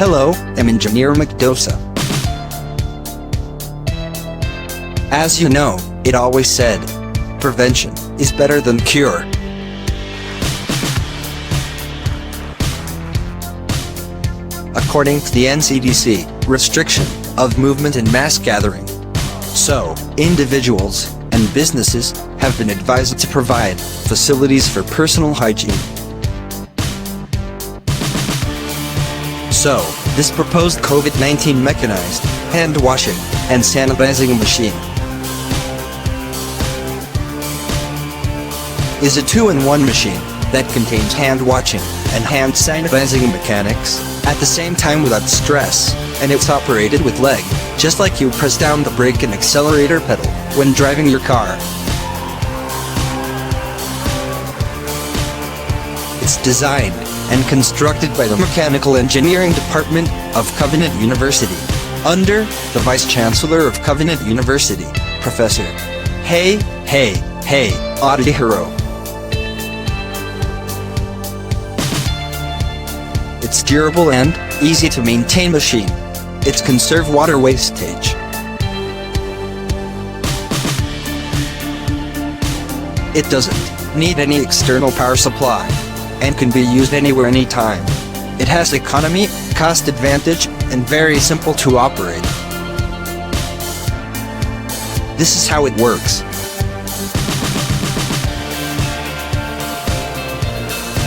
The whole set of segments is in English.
Hello, I'm Engineer McDosa. As you know, it always said, prevention is better than cure. According to the NCDC, restriction of movement and mass gathering. So, individuals and businesses have been advised to provide facilities for personal hygiene. So, this proposed COVID-19 mechanized hand washing and sanitizing machine is a two-in-one machine that contains hand washing and hand sanitizing mechanics at the same time without stress, and it's operated with leg, just like you press down the brake and accelerator pedal when driving your car. It's designed and constructed by the Mechanical Engineering Department of Covenant University, under the Vice Chancellor of Covenant University, Professor Hey Adihiro. It's durable and easy to maintain machine. It's conserve water wastage. It doesn't need any external power supply and can be used anywhere, anytime. It has economy, cost advantage, and very simple to operate. This is how it works.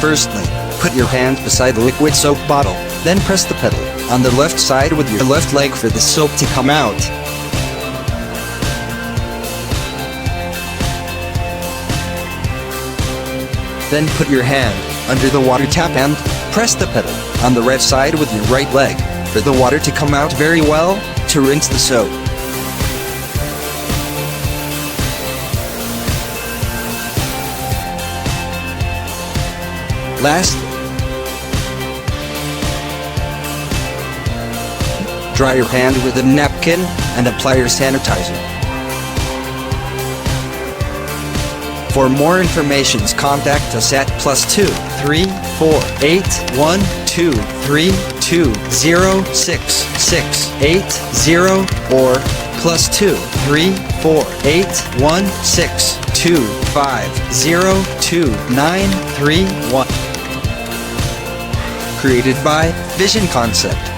Firstly, put your hand beside the liquid soap bottle, then press the pedal on the left side with your left leg for the soap to come out. Then put your hand under the water tap and press the pedal on the right side with your right leg for the water to come out very well to rinse the soap. Lastly, dry your hand with a napkin and apply your sanitizer. For more information, contact us at +2 348 123206680 or +2 348 162502931. Created by Vision Concept.